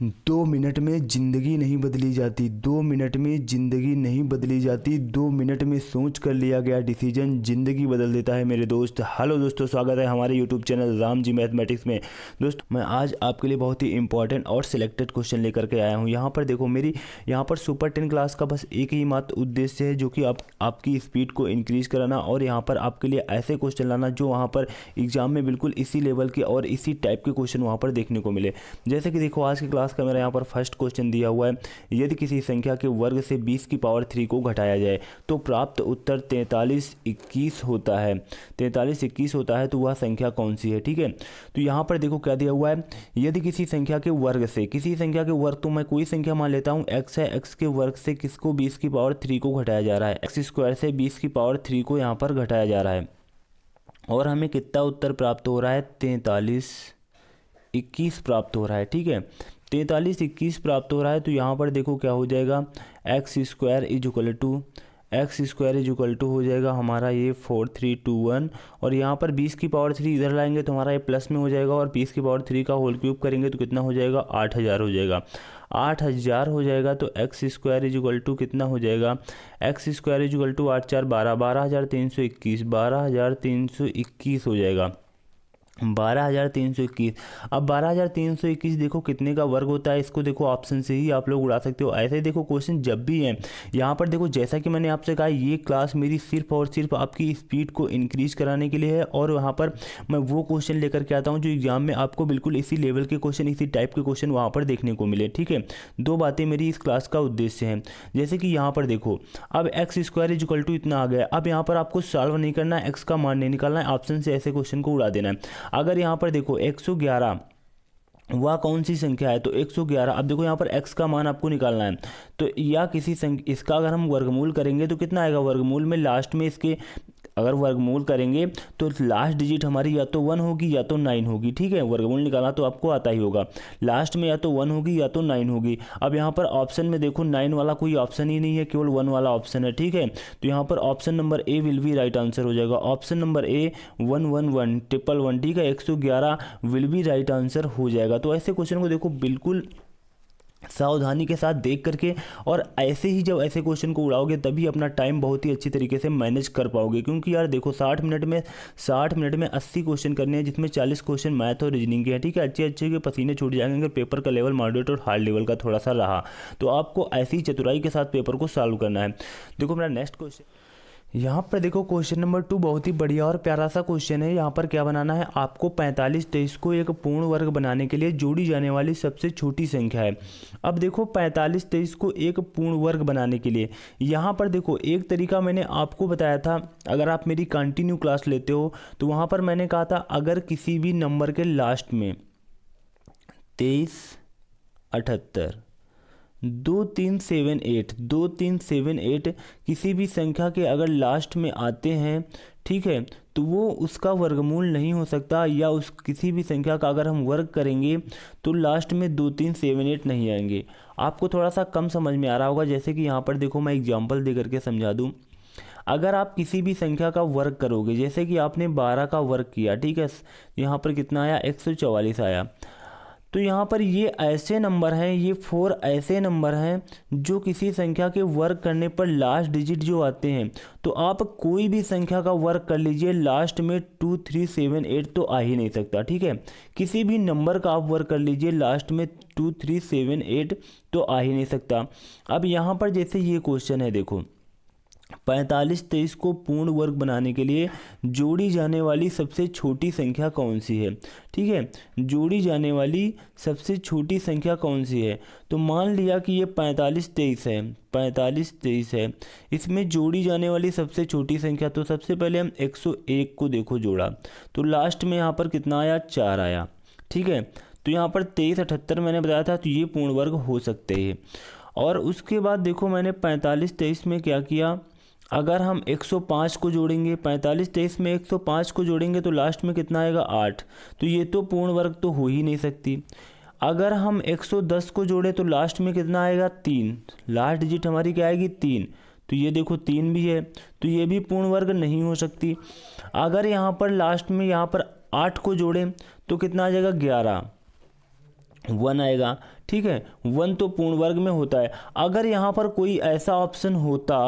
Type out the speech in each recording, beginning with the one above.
2 minute में ज़िंदगी नहीं बदली जाती, 2 मिनट में ज़िंदगी नहीं बदली जाती, 2 मिनट में सोच कर लिया गया डिसीजन ज़िंदगी बदल देता है मेरे दोस्त। हेलो दोस्तों, स्वागत है हमारे YouTube channel Ram ji mathematics में। दोस्तों मैं आज आपके लिए बहुत ही इंपॉर्टेंट और सिलेक्टेड क्वेश्चन लेकर के आया हूँ। यहाँ पर देखो, मेरी यहाँ पर सुपर 10 क्लास का बस एक ही मात्र उद्देश्य है, जो कि आपकी स्पीड को इंक्रीज़ कराना और यहाँ पर आपके लिए ऐसे क्वेश्चन लाना जो वहाँ पर एग्जाम में बिल्कुल इसी लेवल के और इसी टाइप के क्वेश्चन वहाँ पर देखने को मिले। जैसे कि देखो, आज की क्लास का मेरा यहाँ पर फर्स्ट क्वेश्चन दिया हुआ है, यदि किसी संख्या के वर्ग से 20 की पावर 3 को घटाया जाए तो प्राप्त उत्तर 4321 होता है। 4321 होता है तो वह संख्या कौन सी है। ठीक है, तो यहाँ पर देखो क्या दिया हुआ है, यदि किसी संख्या के वर्ग से, किसी संख्या के वर्ग, तो मैं कोई संख्या मान लेता हूँ x है, x के वर्ग से किसको 20 की पावर 3 को घटाया जा रहा है, एक्स स्क्वायर से 20 की पावर 3 को यहाँ पर घटाया जा रहा है और हमें कितना उत्तर प्राप्त हो रहा है, 4321 प्राप्त हो रहा है। ठीक है, 4321 प्राप्त हो रहा है तो यहाँ पर देखो क्या हो जाएगा, x square is equal to हो जाएगा हमारा ये 4321 और यहाँ पर 20 की पावर 3 इधर लाएंगे तो हमारा ये प्लस में हो जाएगा और 20 की पावर 3 का होल क्यूब करेंगे तो कितना हो जाएगा, 8000 हो जाएगा। 8000 हो जाएगा तो x square is equal to कितना हो जाएगा, x square is equal to 8 4 12, 12321 हो जाएगा, 12321। अब 12321 देखो कितने का वर्ग होता है, इसको देखो ऑप्शन से ही आप लोग उड़ा सकते हो। ऐसे देखो क्वेश्चन जब भी हैं, यहाँ पर देखो जैसा कि मैंने आपसे कहा, ये क्लास मेरी सिर्फ और सिर्फ आपकी स्पीड को इंक्रीज कराने के लिए है और वहाँ पर मैं वो क्वेश्चन लेकर के आता हूँ जो एग्जाम में आपको बिल्कुल इसी लेवल के क्वेश्चन, इसी टाइप के क्वेश्चन वहाँ पर देखने को मिले। ठीक है, दो बातें मेरी इस क्लास का उद्देश्य है। जैसे कि यहाँ पर देखो, अब x square is equal to इतना आ गया, अब यहाँ पर आपको सॉल्व नहीं करना है, एक्स का मान नहीं निकालना है, ऑप्शन से ऐसे क्वेश्चन को उड़ा देना है। अगर यहाँ पर देखो 111 वह कौन सी संख्या है, तो 111, अब देखो यहाँ पर x का मान आपको निकालना है, तो या किसी संख्या, इसका अगर हम वर्गमूल करेंगे तो कितना आएगा, वर्गमूल में लास्ट में इसके अगर वर्गमूल करेंगे तो लास्ट डिजिट हमारी या तो 1 होगी या तो 9 होगी। ठीक है, वर्गमूल निकालना तो आपको आता ही होगा, लास्ट में या तो 1 होगी या तो 9 होगी। अब यहाँ पर ऑप्शन में देखो 9 वाला कोई ऑप्शन ही नहीं है, केवल 1 वाला ऑप्शन है। ठीक है, तो यहाँ पर option number A will be right answer हो जाएगा, ऑप्शन नंबर ए 111 ठीक है, 111 विल बी राइट आंसर हो जाएगा। तो ऐसे क्वेश्चन को देखो बिल्कुल सावधानी के साथ देख करके, और ऐसे ही जब ऐसे क्वेश्चन को उड़ाओगे तभी अपना टाइम बहुत ही अच्छी तरीके से मैनेज कर पाओगे। क्योंकि यार देखो 60 मिनट में 80 क्वेश्चन करने हैं, जिसमें 40 क्वेश्चन मैथ और रीजनिंग के हैं। ठीक है, अच्छे अच्छे के पसीने छूट जाएंगे अगर पेपर का लेवल मॉडरेट और हार्ड लेवल का थोड़ा सा रहा तो आपको ऐसी चतुराई के साथ पेपर को सॉल्व करना है। देखो मेरा नेक्स्ट क्वेश्चन यहाँ पर देखो, क्वेश्चन नंबर 2 बहुत ही बढ़िया और प्यारा सा क्वेश्चन है। यहाँ पर क्या बनाना है आपको, 4523 को एक पूर्ण वर्ग बनाने के लिए जोड़ी जाने वाली सबसे छोटी संख्या है। अब देखो 4523 को एक पूर्ण वर्ग बनाने के लिए, यहाँ पर देखो एक तरीका मैंने आपको बताया था, अगर आप मेरी कंटिन्यू क्लास लेते हो तो वहाँ पर मैंने कहा था, अगर किसी भी नंबर के लास्ट में 23 78 2378 किसी भी संख्या के अगर लास्ट में आते हैं, ठीक है, तो वो उसका वर्गमूल नहीं हो सकता, या उस किसी भी संख्या का अगर हम वर्ग करेंगे तो लास्ट में 2378 नहीं आएंगे। आपको थोड़ा सा कम समझ में आ रहा होगा। जैसे कि यहाँ पर देखो मैं एग्जांपल दे करके समझा दूँ। अगर आप किसी भी संख्या का वर्ग करोगे, जैसे कि आपने 12 का वर्ग किया, ठीक है, यहाँ पर कितना आया, 144 आया, तो यहाँ पर ये ऐसे नंबर हैं, ये 4 ऐसे नंबर हैं जो किसी संख्या के वर्ग करने पर लास्ट डिजिट जो आते हैं, तो आप कोई भी संख्या का वर्ग कर लीजिए, लास्ट में 2378 तो आ ही नहीं सकता। ठीक है, किसी भी नंबर का आप वर्ग कर लीजिए, लास्ट में 2378 तो आ ही नहीं सकता। अब यहाँ पर जैसे ये क्वेश्चन है, देखो 4523 को पूर्ण वर्ग बनाने के लिए जोड़ी जाने वाली सबसे छोटी संख्या कौन सी है। ठीक है, जोड़ी जाने वाली सबसे छोटी संख्या कौन सी है, तो मान लिया कि ये 4523 है, इसमें जोड़ी जाने वाली सबसे छोटी संख्या, तो सबसे पहले हम 101 को देखो जोड़ा, तो लास्ट में यहाँ पर कितना आया, 4 आया। ठीक है, तो यहाँ पर 2378 मैंने बताया था, तो ये पूर्ण वर्ग हो सकते हैं। और उसके बाद देखो मैंने 4523 में क्या किया, अगर हम 105 को जोड़ेंगे, 4523 में 105 को जोड़ेंगे तो लास्ट में कितना आएगा, 8, तो ये तो पूर्ण वर्ग तो हो ही नहीं सकती। अगर हम 110 को जोड़े तो लास्ट में कितना आएगा, 3, लास्ट डिजिट हमारी क्या आएगी, 3, तो ये देखो 3 भी है, तो ये भी पूर्ण वर्ग नहीं हो सकती। अगर यहाँ पर लास्ट में यहाँ पर 8 को जोड़ें तो कितना आ जाएगा, 11, 1 आएगा। ठीक है, 1 तो पूर्ण वर्ग में होता है। अगर यहाँ पर कोई ऐसा ऑप्शन होता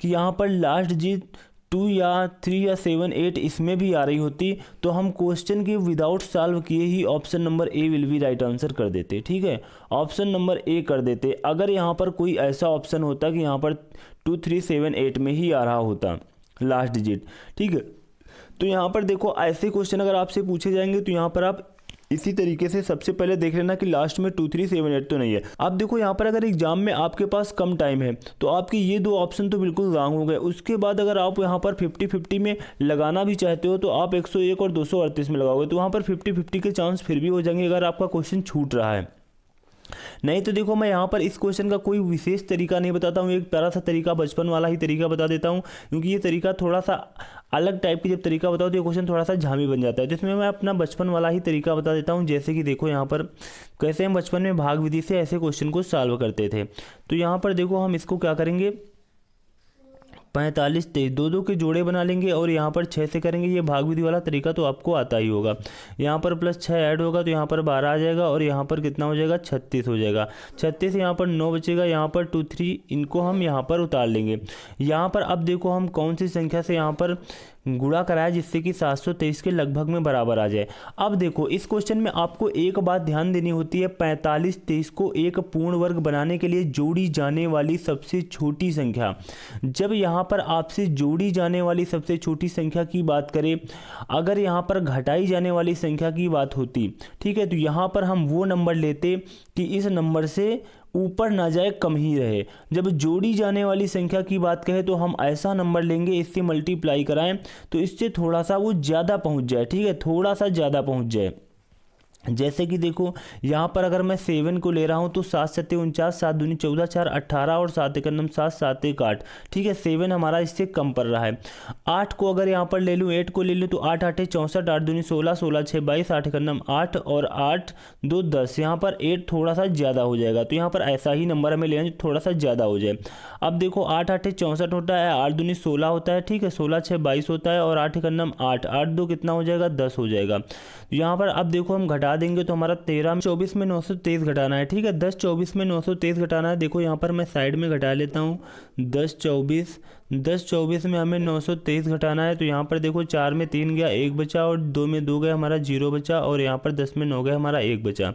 कि यहाँ पर लास्ट डिजिट 2 या 3 या 7 8 इसमें भी आ रही होती, तो हम क्वेश्चन के विदाउट सॉल्व किए ही option number A will be right answer कर देते। ठीक है, ऑप्शन नंबर ए कर देते अगर यहाँ पर कोई ऐसा ऑप्शन होता कि यहाँ पर 2 3 7 8 में ही आ रहा होता लास्ट डिजिट। ठीक है, तो यहाँ पर देखो ऐसे क्वेश्चन अगर आपसे पूछे जाएंगे तो यहाँ पर आप इसी तरीके से सबसे पहले देख लेना कि लास्ट में 2 3 7 8 तो नहीं है। अब देखो यहाँ पर अगर एग्जाम में आपके पास कम टाइम है तो आपके ये 2 ऑप्शन तो बिल्कुल रॉन्ग हो गए। उसके बाद अगर आप यहाँ पर 50-50 में लगाना भी चाहते हो तो आप 101 और 238 में लगाओगे, तो वहाँ पर 50-50 के चांस फिर भी हो जाएंगे अगर आपका क्वेश्चन छूट रहा है। नहीं तो देखो मैं यहाँ पर इस क्वेश्चन का कोई विशेष तरीका नहीं बताता हूँ, एक प्यारा सा तरीका बचपन वाला ही तरीका बता देता हूँ, क्योंकि ये तरीका थोड़ा सा अलग टाइप की जब तरीका बताओ तो ये क्वेश्चन थोड़ा सा झामी बन जाता है। जिसमें मैं अपना बचपन वाला ही तरीका बता देता हूँ। जैसे कि देखो यहाँ पर कैसे हम बचपन में भाग विधि से ऐसे क्वेश्चन को सॉल्व करते थे। तो यहाँ पर देखो हम इसको क्या करेंगे, 45 23 2 के जोड़े बना लेंगे और यहाँ पर 6 से करेंगे। ये भाग विधि वाला तरीका तो आपको आता ही होगा। यहाँ पर +6 ऐड होगा तो यहाँ पर 12 आ जाएगा और यहाँ पर कितना हो जाएगा 36 हो जाएगा। 36 यहाँ पर 9 बचेगा, यहाँ पर 2 3 इनको हम यहाँ पर उतार लेंगे। यहाँ पर अब देखो हम कौन सी संख्या से यहाँ पर गुणा कराया जिससे कि 723 के लगभग में बराबर आ जाए। अब देखो इस क्वेश्चन में आपको एक बात ध्यान देनी होती है, 45 23 को एक पूर्ण वर्ग बनाने के लिए जोड़ी जाने वाली सबसे छोटी संख्या। जब यहाँ पर आपसे जोड़ी जाने वाली सबसे छोटी संख्या की बात करें, अगर यहाँ पर घटाई जाने वाली संख्या की बात होती, ठीक है, तो यहाँ पर हम वो नंबर लेते कि इस नंबर से ऊपर ना जाए, कम ही रहे। जब जोड़ी जाने वाली संख्या की बात करें तो हम ऐसा नंबर लेंगे इससे मल्टीप्लाई कराएं तो इससे थोड़ा सा वो ज़्यादा पहुंच जाए। ठीक है, थोड़ा सा ज़्यादा पहुंच जाए। जैसे कि देखो यहाँ पर अगर मैं 7 को ले रहा हूँ तो 7 7 49, 7 दूनी 14, 4 18 और 7 1 9 7, 7 1 8। ठीक है, 7 हमारा इससे कम पड़ रहा है। 8 को अगर यहाँ पर ले लूँ, 8 को ले लूँ तो 8 8 64, 8 दूनी 16, 16 6 22, 8 1 9 8 और 8 2 10। यहाँ पर 8 थोड़ा सा ज़्यादा हो जाएगा, तो यहाँ पर ऐसा ही नंबर हमें लेना जो थोड़ा सा ज़्यादा हो जाए। अब देखो 8 8 64 होता है, 8 दूनी 16 होता है, ठीक है, 16 6 22 होता है और 8 1 9 8, 8 2 कितना हो जाएगा 10 हो जाएगा। यहाँ पर अब देखो हम घटा देंगे तो हमारा 13 में 24 में 923 घटाना है। ठीक है, 10 24 में 923 घटाना है। देखो यहाँ पर मैं साइड में घटा लेता हूँ। 10 24 में हमें 923 घटाना है। तो यहाँ पर देखो 4 में 3 गया, 1 बचा और 2 में 2 गया, हमारा 0 बचा और यहाँ पर 10 में 9 गया, हमारा 1 बचा,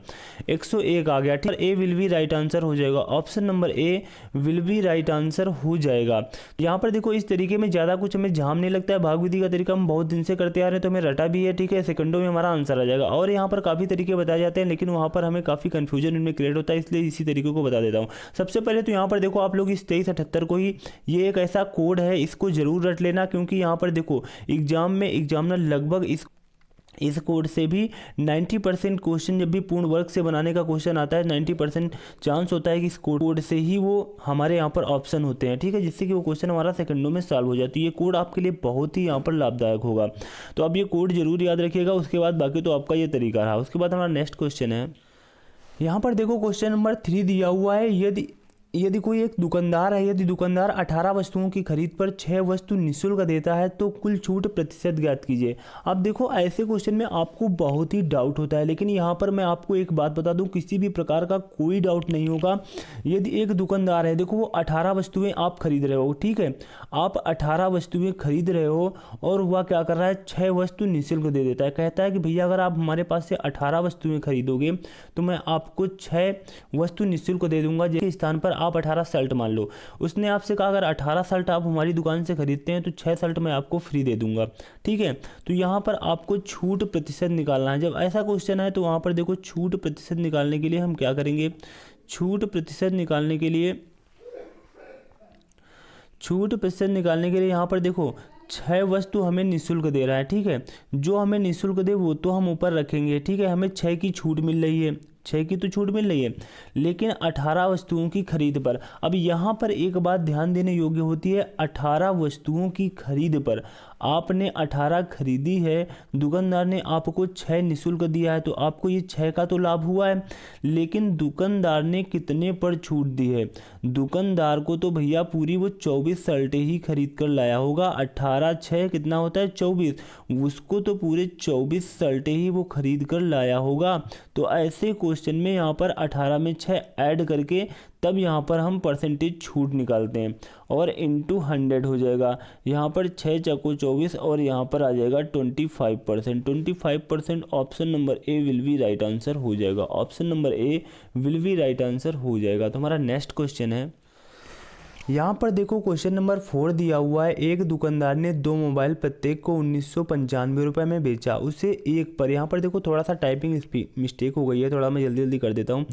101 आ गया। ठीक है, ए विल बी राइट आंसर हो जाएगा। Option number A will be right answer हो जाएगा। यहाँ पर देखो इस तरीके में ज़्यादा कुछ हमें झाम नहीं लगता है। भाग विधि का तरीका हम बहुत दिन से करते आ रहे हैं तो हमें रटा भी है। ठीक है, सेकंडों में हमारा आंसर आ जाएगा। और यहाँ पर काफ़ी तरीके बताए जाते हैं लेकिन वहाँ पर हमें काफ़ी कन्फ्यूजन इनमें क्रिएट होता है, इसलिए इसी तरीके को बता देता हूँ। सबसे पहले तो यहाँ पर देखो आप लोग इस 2378 को ही, ये एक ऐसा कोड है, इसको जरूर रट लेना, क्योंकि यहाँ पर देखो एग्जाम में एग्जामिनर लगभग इस कोड से भी 90% क्वेश्चन, जब भी पूर्ण वर्ग से बनाने का क्वेश्चन आता है 90% चांस होता है कि इस कोड से ही वो हमारे यहाँ पर ऑप्शन होते हैं। ठीक है, जिससे कि वो क्वेश्चन हमारा सेकंडों में सॉल्व हो जाती है। ये कोड आपके लिए बहुत ही यहाँ पर लाभदायक होगा, तो अब ये कोड जरूर याद रखिएगा। उसके बाद बाकी तो आपका ये तरीका रहा। उसके बाद हमारा नेक्स्ट क्वेश्चन है, यहाँ पर देखो क्वेश्चन नंबर 3 दिया हुआ है। यदि कोई एक दुकानदार है, यदि दुकानदार 18 वस्तुओं की खरीद पर 6 वस्तु निःशुल्क देता है तो कुल छूट प्रतिशत ज्ञात कीजिए। अब देखो ऐसे क्वेश्चन में आपको बहुत ही डाउट होता है, लेकिन यहाँ पर मैं आपको एक बात बता दूं, किसी भी प्रकार का कोई डाउट नहीं होगा। यदि एक दुकानदार है, देखो वो 18 वस्तुएं आप खरीद रहे हो, ठीक है, आप 18 वस्तुएं खरीद रहे हो और वह क्या कर रहा है, 6 वस्तु निःशुल्क दे देता है। कहता है कि भैया अगर आप हमारे पास से 18 वस्तुएं खरीदोगे तो मैं आपको 6 वस्तु निःशुल्क दे दूंगा, जिसके स्थान पर आप 18 शर्ट मान लो। उसने आपसे कहा अगर 18 शर्ट आप हमारी दुकान से खरीदते हैं तो 6 शर्ट मैं आपको फ्री दे दूंगा। ठीक है, तो यहाँ पर आपको छूट प्रतिशत निकालना है। जब ऐसा क्वेश्चन है तो वहाँ पर देखो छूट प्रतिशत निकालने के लिए हम क्या करेंगे, छूट प्रतिशत निकालने के लिए यहाँ पर देखो 6 वस्तु हमें निःशुल्क दे रहा है। ठीक है, जो हमें निःशुल्क दे वो तो हम ऊपर रखेंगे। ठीक है, हमें 6 की छूट मिल रही है, 6 की तो छूट मिल रही है, लेकिन 18 वस्तुओं की खरीद पर। अब यहाँ पर एक बात ध्यान देने योग्य होती है, 18 वस्तुओं की खरीद पर आपने 18 खरीदी है, दुकानदार ने आपको 6 निःशुल्क दिया है, तो आपको ये 6 का तो लाभ हुआ है। लेकिन दुकानदार ने कितने पर छूट दी है? दुकानदार को तो भैया पूरी वो 24 शर्टें ही खरीद कर लाया होगा। 18 6 कितना होता है? 24। उसको तो पूरे 24 शर्टें ही वो खरीद कर लाया होगा। तो ऐसे क्वेश्चन में यहाँ पर 18 में 6 ऐड करके तब यहाँ पर हम परसेंटेज छूट निकालते हैं और इंटू 100 हो जाएगा। यहाँ पर 6 चौको 24 और यहाँ पर आ जाएगा 25%। 25% option number A will be right answer हो जाएगा। Option number A will be right answer हो जाएगा। तो हमारा नेक्स्ट क्वेश्चन है, यहाँ पर देखो क्वेश्चन नंबर 4 दिया हुआ है। एक दुकानदार ने 2 मोबाइल प्रत्येक को 1995 रुपये में बेचा। उसे एक पर, यहाँ पर देखो थोड़ा सा टाइपिंग मिस्टेक हो गई है, थोड़ा मैं जल्दी जल्दी कर देता हूँ।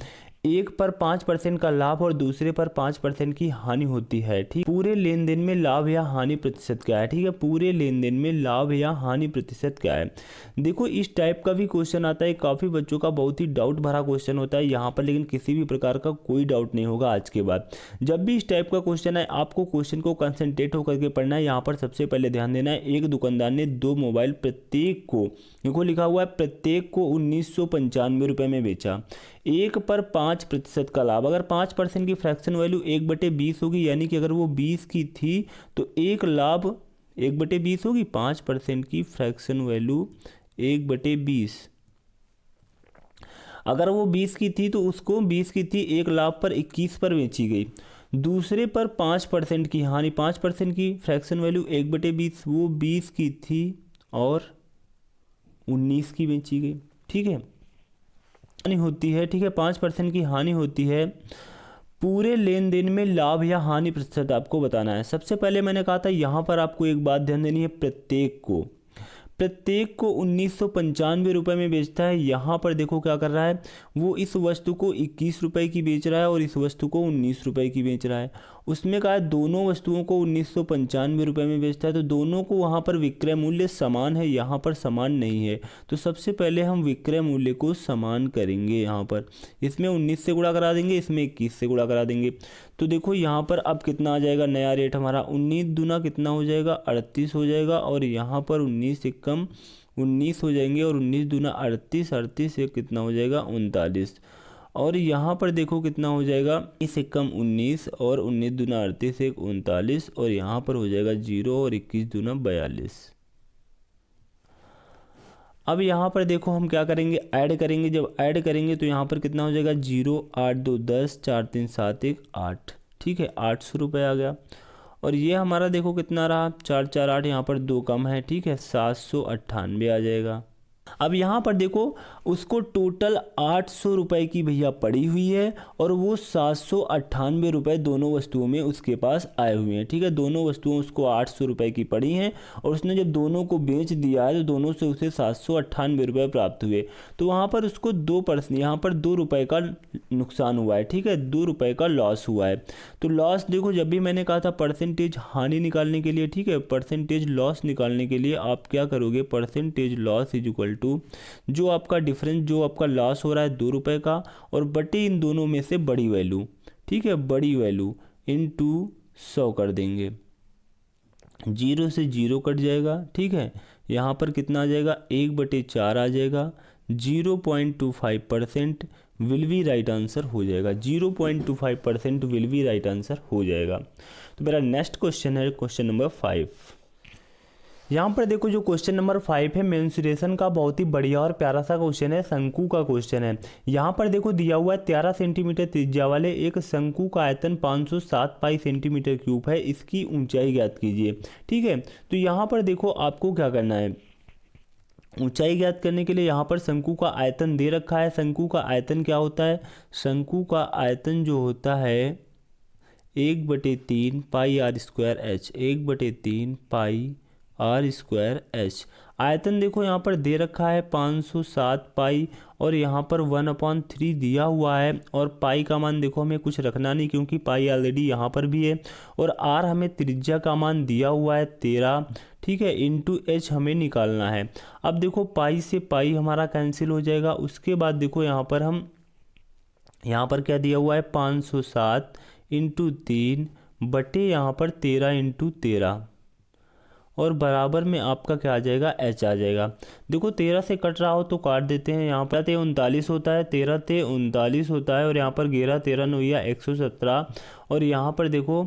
एक पर 5% का लाभ और दूसरे पर 5% की हानि होती है। ठीक, पूरे लेन देन में लाभ या हानि प्रतिशत क्या है? ठीक है, पूरे लेन देन में लाभ या हानि प्रतिशत क्या है? देखो इस टाइप का भी क्वेश्चन आता है, काफ़ी बच्चों का बहुत ही डाउट भरा क्वेश्चन होता है यहाँ पर, लेकिन किसी भी प्रकार का कोई डाउट नहीं होगा आज के बाद। जब भी इस टाइप का क्वेश्चन है, आपको क्वेश्चन को कंसंट्रेट होकर के पढ़ना है। यहाँ पर सबसे पहले ध्यान देना है, एक दुकानदार ने 2 मोबाइल प्रत्येक को, देखो लिखा हुआ है प्रत्येक को 1995 रुपये में बेचा। एक पर 5% का लाभ, अगर 5% की फ्रैक्शन वैल्यू 1/20 होगी, यानी कि अगर वो 20 की थी तो एक लाभ 1/20 होगी। 5% की फ्रैक्शन वैल्यू 1/20, अगर वो 20 की थी तो उसको 20 की थी, एक लाभ पर 21 पर बेची गई। दूसरे पर 5% की हानि, 5% की फ्रैक्शन वैल्यू 1/20, वो 20 की थी और 19 की बेची गई। ठीक है, हानि होती है। ठीक है, 5% की हानि होती है। पूरे लेन देन में लाभ या हानि प्रतिशत आपको बताना है। सबसे पहले मैंने कहा था यहाँ पर आपको एक बात ध्यान देनी है, प्रत्येक को 1995 रुपये में बेचता है। यहाँ पर देखो क्या कर रहा है, वो इस वस्तु को 21 रुपये की बेच रहा है और इस वस्तु को 19 रुपये की बेच रहा है। उसमें कहा है दोनों वस्तुओं को 1995 रुपये में बेचता है, तो दोनों को वहाँ पर विक्रय मूल्य समान है, यहाँ पर समान नहीं है। तो सबसे पहले हम विक्रय मूल्य को समान करेंगे। यहाँ पर इसमें 19 से गुणा करा देंगे, इसमें 21 से गुणा करा देंगे। तो देखो यहाँ पर अब कितना आ जाएगा नया रेट हमारा, 19 दूना कितना हो जाएगा, 38 हो जाएगा। और यहाँ पर 19 से कम 19 हो जाएंगे और 19 दूना 38, 38 से कितना हो जाएगा 39। और यहाँ पर देखो कितना हो जाएगा, इससे कम 19 और 19 दूना 38 से 39, और यहाँ पर हो जाएगा 0 और 21 दूना 42। अब यहाँ पर देखो हम क्या करेंगे, ऐड करेंगे। जब ऐड करेंगे तो यहाँ पर कितना हो जाएगा, 0 8 2 10 4 3 7 1 8। ठीक है, 800 रुपये आ गया। और ये हमारा देखो कितना रहा, 4 4 8, यहाँ पर 2 कम है। ठीक है, 798 आ जाएगा। अब यहाँ पर देखो उसको टोटल 800 रुपये की भैया पड़ी हुई है और वो 798 रुपये दोनों वस्तुओं में उसके पास आए हुए हैं। ठीक है, दोनों वस्तुओं उसको 800 रुपये की पड़ी हैं और उसने जब दोनों को बेच दिया है तो दोनों से उसे 798 रुपये प्राप्त हुए। तो वहाँ पर उसको 2%, यहाँ पर 2 रुपये का नुकसान हुआ है। ठीक है, 2 रुपये का लॉस हुआ है। तो लॉस देखो, जब भी मैंने कहा था परसेंटेज हानि निकालने के लिए, ठीक है, परसेंटेज लॉस निकालने के लिए आप क्या करोगे, percentage loss is equal to जो आपका डिफरेंस, जो आपका लॉस हो रहा है 2 रुपये का, और बटे इन दोनों में से बड़ी वैल्यू। ठीक है, बड़ी वैल्यू इनटू 100 कर देंगे, 0 से 0 कट जाएगा। ठीक है, यहाँ पर कितना आ जाएगा, 1/4 आ जाएगा। 0.25% विल बी राइट आंसर हो जाएगा। 0.25% विल बी राइट आंसर हो जाएगा। तो मेरा नेक्स्ट क्वेश्चन है क्वेश्चन नंबर 5। यहाँ पर देखो जो क्वेश्चन नंबर 5 है, मेंसुरेशन का बहुत ही बढ़िया और प्यारा सा क्वेश्चन है, शंकु का क्वेश्चन है। यहाँ पर देखो दिया हुआ है 13 सेंटीमीटर त्रिज्या वाले एक शंकु का आयतन 507 पाई सेंटीमीटर क्यूब है, इसकी ऊंचाई ज्ञात कीजिए। ठीक है, तो यहाँ पर देखो आपको क्या करना है, ऊंचाई ज्ञात करने के लिए यहाँ पर शंकु का आयतन दे रखा है। शंकु का आयतन क्या होता है, शंकु का आयतन जो होता है 1/3 पाई r स्क्वायर h, 1/3 पाई r स्क्वायर h। आयतन देखो यहाँ पर दे रखा है 507 पाई और यहाँ पर 1/3 दिया हुआ है, और पाई का मान देखो हमें कुछ रखना नहीं क्योंकि पाई ऑलरेडी यहाँ पर भी है, और r हमें त्रिज्या का मान दिया हुआ है 13। ठीक है, इंटू h हमें निकालना है। अब देखो पाई से पाई हमारा कैंसिल हो जाएगा। उसके बाद देखो यहाँ पर हम, यहाँ पर क्या दिया हुआ है 507 इंटू 3 बटे यहाँ पर 13 इंटू 13, और बराबर में आपका क्या आ जाएगा, एच आ जाएगा। देखो 13 से कट रहा हो तो काट देते हैं। यहाँ पर 39 होता है, 13 ते 39 होता है, और यहाँ पर 11 13 9 या 117, और यहाँ पर देखो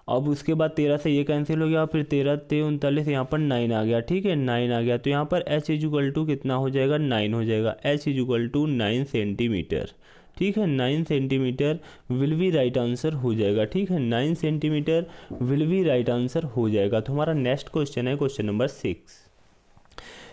अब उसके बाद 13 से ये कैंसिल हो गया, फिर 13 ते 39, यहाँ पर 9 आ गया। ठीक है, 9 आ गया, तो यहाँ पर h इजुकल टू कितना हो जाएगा, 9 हो जाएगा। h equal to 9 centimetre. ठीक है, 9 centimetre will be right answer हो जाएगा। ठीक है, 9 centimetre will be right answer हो जाएगा। तो हमारा नेक्स्ट क्वेश्चन है क्वेश्चन नंबर 6।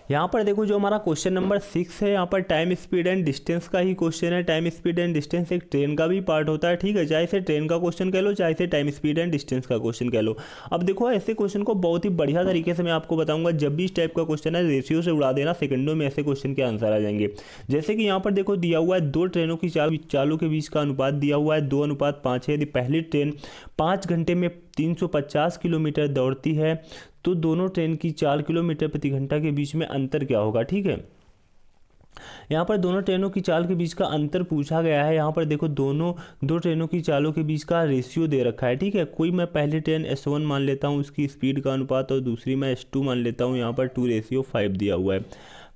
यहाँ पर देखो जो हमारा क्वेश्चन नंबर 6 है, यहाँ पर टाइम स्पीड एंड डिस्टेंस का ही क्वेश्चन है। टाइम स्पीड एंड डिस्टेंस एक ट्रेन का भी पार्ट होता है। ठीक है, चाहे इसे ट्रेन का क्वेश्चन कह लो, चाहे इसे टाइम स्पीड एंड डिस्टेंस का क्वेश्चन कह लो। अब देखो ऐसे क्वेश्चन को बहुत ही बढ़िया तरीके से मैं आपको बताऊंगा। जब भी इस टाइप का क्वेश्चन है, रेशियो से उड़ा देना, सेकंडों में ऐसे क्वेश्चन के आंसर आ जाएंगे। जैसे कि यहाँ पर देखो दिया हुआ है 2 ट्रेनों की चालों के बीच का अनुपात दिया हुआ है 2:5 है। यदि पहली ट्रेन 5 घंटे में 350 किलोमीटर दौड़ती है तो दोनों ट्रेन की 4 किलोमीटर प्रति घंटा के बीच में अंतर क्या होगा। ठीक है, यहाँ पर दोनों ट्रेनों की चाल के बीच का अंतर पूछा गया है। यहाँ पर देखो दो ट्रेनों की चालों के बीच का रेशियो दे रखा है। ठीक है, कोई मैं पहली ट्रेन S1 मान लेता हूँ, उसकी स्पीड का अनुपात, और दूसरी मैं S2 मान लेता हूँ। यहाँ पर 2:5 दिया हुआ है।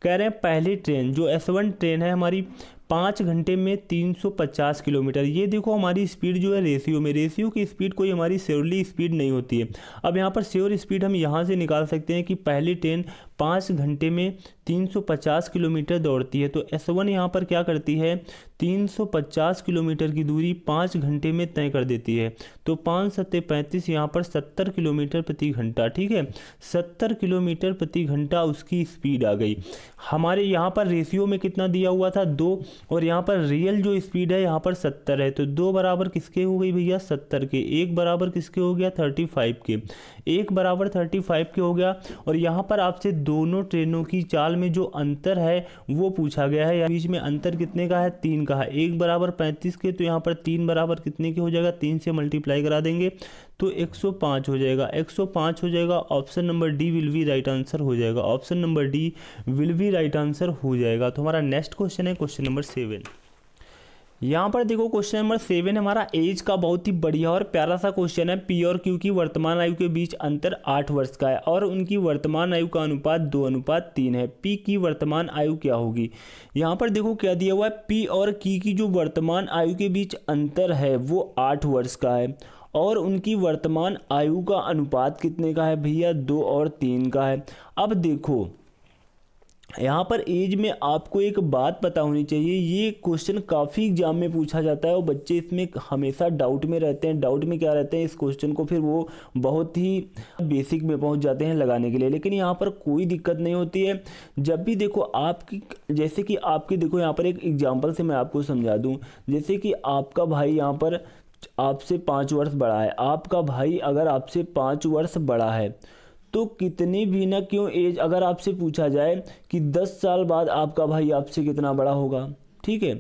कह रहे हैं पहली ट्रेन जो S1 ट्रेन है हमारी 5 घंटे में 350 किलोमीटर। ये देखो हमारी स्पीड जो है रेशियो की स्पीड कोई हमारी श्योरली स्पीड नहीं होती है। अब यहाँ पर श्योर स्पीड हम यहाँ से निकाल सकते हैं कि पहली ट्रेन 5 घंटे में 350 किलोमीटर दौड़ती है, तो S1 यहाँ पर क्या करती है, 350 किलोमीटर की दूरी 5 घंटे में तय कर देती है। तो 5 7 35, यहाँ पर 70 किलोमीटर प्रति घंटा। ठीक है, 70 किलोमीटर प्रति घंटा उसकी स्पीड आ गई। हमारे यहाँ पर रेशियो में कितना दिया हुआ था, 2, और यहाँ पर रियल जो स्पीड है यहाँ पर 70 है। तो 2 बराबर किसके हो गई भैया, 70 के। 1 बराबर किसके हो गया, 35 के। 1 बराबर 35 के हो गया। और यहाँ पर आपसे दोनों ट्रेनों की चाल में जो अंतर है वो पूछा गया है। बीच में अंतर कितने का है, 3 का है। 1 बराबर 35 के, तो यहाँ पर 3 बराबर कितने के हो जाएगा, 3 से मल्टीप्लाई करा देंगे तो 105 हो जाएगा। 105 हो जाएगा। Option number D will be right answer हो जाएगा। Option number D will be right answer हो जाएगा। तो हमारा नेक्स्ट क्वेश्चन है क्वेश्चन नंबर 7। यहाँ पर देखो क्वेश्चन नंबर 7 हमारा एज का बहुत ही बढ़िया और प्यारा सा क्वेश्चन है। पी और क्यू की वर्तमान आयु के बीच अंतर 8 वर्ष का है और उनकी वर्तमान आयु का अनुपात 2:3 है। पी की वर्तमान आयु क्या होगी। यहाँ पर देखो क्या दिया हुआ है, पी और क्यू की जो वर्तमान आयु के बीच अंतर है वो 8 वर्ष का है और उनकी वर्तमान आयु का अनुपात कितने का है भैया, 2 और 3 का है। अब देखो यहाँ पर एज में आपको एक बात पता होनी चाहिए, ये क्वेश्चन काफ़ी एग्जाम में पूछा जाता है और बच्चे इसमें हमेशा डाउट में रहते हैं। डाउट में क्या रहते हैं, इस क्वेश्चन को फिर वो बहुत ही बेसिक में पहुंच जाते हैं लगाने के लिए, लेकिन यहाँ पर कोई दिक्कत नहीं होती है। जब भी देखो आपकी, जैसे कि आपकी देखो यहाँ पर एक एग्जाम्पल से मैं आपको समझा दूँ, जैसे कि आपका भाई यहाँ पर आपसे 5 वर्ष बड़ा है। आपका भाई अगर आपसे 5 वर्ष बड़ा है तो कितनी भी ना क्यों एज, अगर आपसे पूछा जाए कि 10 साल बाद आपका भाई आपसे कितना बड़ा होगा, ठीक है,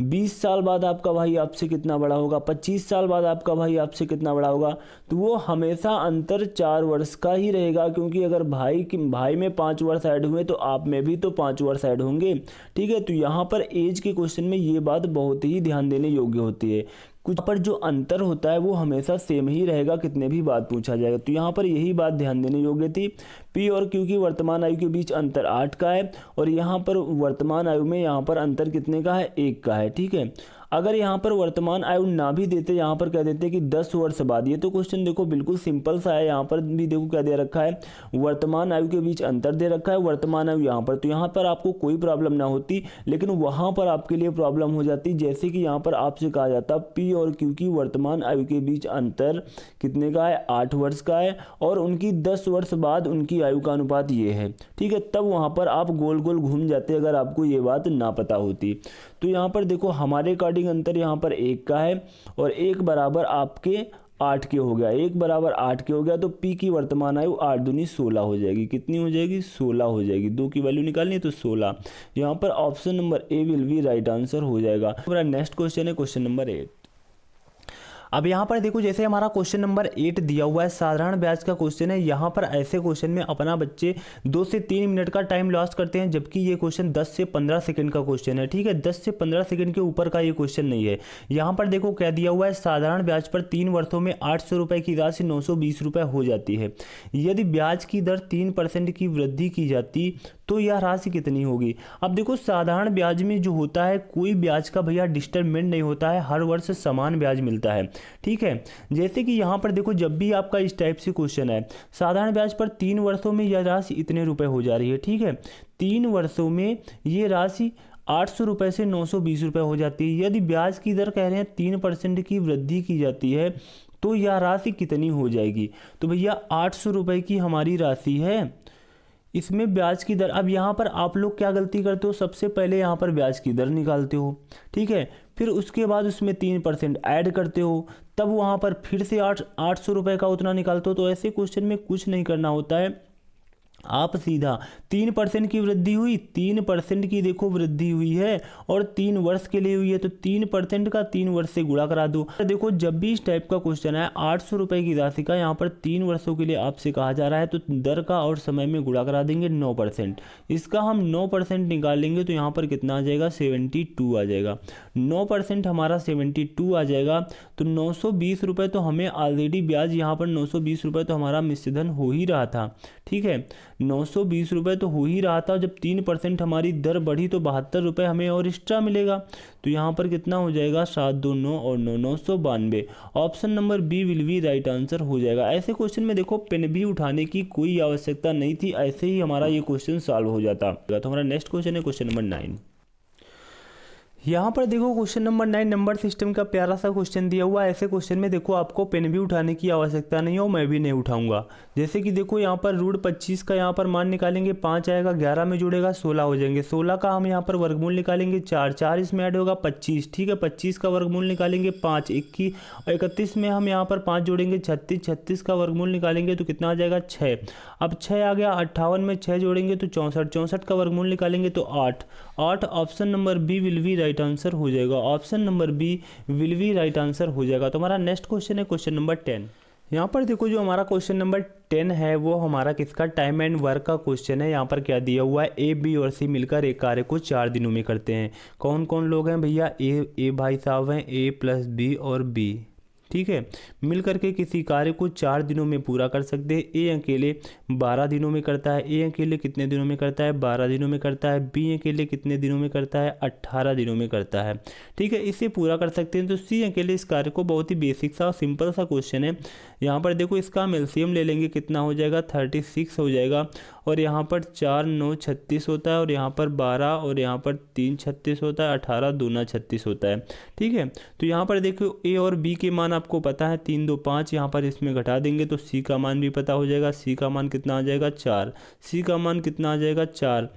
20 साल बाद आपका भाई आपसे कितना बड़ा होगा, 25 साल बाद आपका भाई आपसे कितना बड़ा होगा, तो वो हमेशा अंतर 4 वर्ष का ही रहेगा। क्योंकि अगर भाई में 5 वर्ष ऐड हुए तो आप में भी तो 5 वर्ष ऐड होंगे। ठीक है, तो यहाँ पर एज के क्वेश्चन में ये बात बहुत ही ध्यान देने योग्य होती है। कुछ पर जो अंतर होता है वो हमेशा सेम ही रहेगा, कितने भी बात पूछा जाएगा। तो यहाँ पर यही बात ध्यान देने योग्य थी। पी और क्यू की वर्तमान आयु के बीच अंतर 8 का है और यहाँ पर वर्तमान आयु में यहाँ पर अंतर कितने का है, 1 का है। ठीक है, अगर यहाँ पर वर्तमान आयु ना भी देते, यहाँ पर कह देते कि 10 वर्ष बाद, ये तो क्वेश्चन देखो बिल्कुल सिंपल सा है। यहाँ पर भी देखो क्या दे रखा है, वर्तमान आयु के बीच अंतर दे रखा है, वर्तमान आयु यहाँ पर, तो यहाँ पर आपको कोई प्रॉब्लम ना होती, लेकिन वहाँ पर आपके लिए प्रॉब्लम हो जाती। जैसे कि यहाँ पर आपसे कहा जाता पी और क्यू की वर्तमान आयु के बीच अंतर कितने का है, 8 वर्ष का है और उनकी 10 वर्ष बाद उनकी आयु का अनुपात ये है। ठीक है, तब वहाँ पर आप गोल गोल घूम जाते अगर आपको ये बात ना पता होती। तो यहाँ पर देखो हमारे अकॉर्डिंग अंतर यहाँ पर 1 का है और 1 बराबर आपके 8 के हो गया, 1 बराबर 8 के हो गया। तो पी की वर्तमान आयु 8 दूनी 16 हो जाएगी। कितनी हो जाएगी, 16 हो जाएगी। 2 की वैल्यू निकालनी है तो 16। यहाँ पर option number A will be right answer हो जाएगा। हमारा नेक्स्ट क्वेश्चन है क्वेश्चन नंबर 8। अब यहाँ पर देखो जैसे हमारा क्वेश्चन नंबर 8 दिया हुआ है, साधारण ब्याज का क्वेश्चन है। यहाँ पर ऐसे क्वेश्चन में अपना बच्चे 2 से 3 मिनट का टाइम लॉस करते हैं, जबकि ये क्वेश्चन 10 से 15 सेकंड का क्वेश्चन है। ठीक है, 10 से 15 सेकंड के ऊपर का ये क्वेश्चन नहीं है। यहाँ पर देखो क्या दिया हुआ है, साधारण ब्याज पर 3 वर्षों में 800 रुपये की राशि 920 रुपये हो जाती है। यदि ब्याज की दर 3% की वृद्धि की जाती तो यह राशि कितनी होगी। अब देखो साधारण ब्याज में जो होता है, कोई ब्याज का भैया डिस्टर्बमेंट नहीं होता है, हर वर्ष समान ब्याज मिलता है। ठीक है, जैसे कि यहाँ पर देखो जब भी आपका इस टाइप से क्वेश्चन है, साधारण ब्याज पर 3 वर्षों में यह राशि इतने रुपए हो जा रही है। ठीक है, 3 वर्षों में ये राशि 800 रुपये से 920 रुपये हो जाती है। यदि ब्याज की दर कह रहे हैं 3% की वृद्धि की जाती है तो यह राशि कितनी हो जाएगी। तो भैया 800 रुपये की हमारी राशि है, इसमें ब्याज की दर। अब यहाँ पर आप लोग क्या गलती करते हो, सबसे पहले यहाँ पर ब्याज की दर निकालते हो। ठीक है, फिर उसके बाद उसमें 3% ऐड करते हो, तब वहाँ पर फिर से 800 रुपये का उतना निकालते हो। तो ऐसे क्वेश्चन में कुछ नहीं करना होता है, आप सीधा 3% की वृद्धि हुई, 3% की देखो वृद्धि हुई है और 3 वर्ष के लिए हुई है, तो 3% का 3 वर्ष से गुणा करा दो। देखो जब भी इस टाइप का क्वेश्चन है 800 रुपये की राशि का यहाँ पर 3 वर्षों के लिए आपसे कहा जा रहा है, तो दर का और समय में गुणा करा देंगे 9%। इसका हम 9% निकालेंगे तो यहाँ पर कितना आ जाएगा, 72 आ जाएगा। 9% हमारा 72 आ जाएगा, तो 920 रुपये तो हमें ऑलरेडी ब्याज यहाँ पर 920 रुपये तो हमारा मिश्रधन हो ही रहा था। ठीक है, 920 रुपये तो हो ही रहा था। जब 3% हमारी दर बढ़ी तो 72 रुपये हमें और एक्स्ट्रा मिलेगा। तो यहाँ पर कितना हो जाएगा, 7 2 9 और 9 992। Option number B will be right answer हो जाएगा। ऐसे क्वेश्चन में देखो पेन भी उठाने की कोई आवश्यकता नहीं थी, ऐसे ही हमारा ये क्वेश्चन सॉल्व हो जाता। तो हमारा नेक्स्ट क्वेश्चन है क्वेश्चन नंबर 9। यहाँ पर देखो क्वेश्चन नंबर 9 नंबर सिस्टम का प्यारा सा क्वेश्चन दिया हुआ है। ऐसे क्वेश्चन में देखो आपको पेन भी उठाने की आवश्यकता नहीं हो, मैं भी नहीं उठाऊंगा। जैसे कि देखो यहाँ पर रूट 25 का यहाँ पर मान निकालेंगे, 5 आएगा, 11 में जुड़ेगा 16 हो जाएंगे। 16 का हम यहाँ पर वर्गमूल निकालेंगे 4 इसमें ऐड होगा 25। ठीक है, 25 का वर्गमूल निकालेंगे 5, 21 और 31 में हम यहाँ पर 5 जोड़ेंगे 36, 36 का वर्गमूल निकालेंगे तो कितना आ जाएगा 6। अब 6 आ गया, 58 में 6 जोड़ेंगे तो 64, 64 का वर्गमूल निकालेंगे तो 8। Option number B will be right answer हो जाएगा। Option number B will be right answer हो जाएगा। तो हमारा नेक्स्ट क्वेश्चन है क्वेश्चन नंबर 10। यहाँ पर देखो जो हमारा क्वेश्चन नंबर 10 है वो हमारा किसका, टाइम एंड वर्क का क्वेश्चन है। यहाँ पर क्या दिया हुआ है, ए बी और सी मिलकर एक कार्य को 4 दिनों में करते हैं। कौन कौन लोग हैं भैया, ए भाई साहब हैं, ए प्लस बी और बी। ठीक है, मिल करके किसी कार्य को 4 दिनों में पूरा कर सकते हैं। ए अकेले 12 दिनों में करता है, ए अकेले कितने दिनों में करता है, 12 दिनों में करता है। बी अकेले कितने दिनों में करता है, 18 दिनों में करता है। ठीक है, इसे पूरा कर सकते हैं। तो सी अकेले इस कार्य को, बहुत ही बेसिक सा और सिंपल सा क्वेश्चन है। यहाँ पर देखो इसका हम एलसीएम ले लेंगे, कितना हो जाएगा 36 हो जाएगा। और यहाँ पर 4 9 36 होता है, और यहाँ पर 12 और यहाँ पर 3 36 होता है, 18 2 36 होता है। ठीक है, तो यहाँ पर देखो ए और बी के मान आपको पता है, 3 2 5, यहाँ पर इसमें घटा देंगे तो सी का मान भी पता हो जाएगा। सी का मान कितना आ जाएगा 4, सी का मान कितना आ जाएगा 4।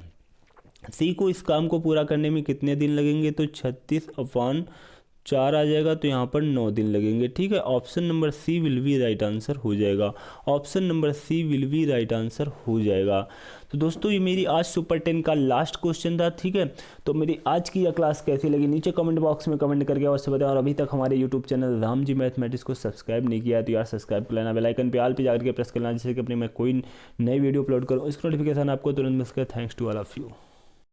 सी को इस काम को पूरा करने में कितने दिन लगेंगे, तो 36/4 आ जाएगा, तो यहाँ पर 9 दिन लगेंगे। ठीक है, option number C will be right answer हो जाएगा। Option number C will be right answer हो जाएगा। तो दोस्तों ये मेरी आज सुपर 10 का लास्ट क्वेश्चन था। ठीक है, तो मेरी आज की यह क्लास कैसी लगी नीचे कमेंट बॉक्स में कमेंट करके अवश्य बताएं। और अभी तक हमारे YouTube channel Ram ji mathematics को सब्सक्राइब नहीं किया तो यार सब्सक्राइब कर लेना, बेल आइकन पे ऑल पे जाकर के प्रेस करना, जिससे कि अपनी मैं कोई नई वीडियो अपलोड करूँ इसका नोटिफिकेशन आपको तुरंत मिल सके। Thanks to all of you.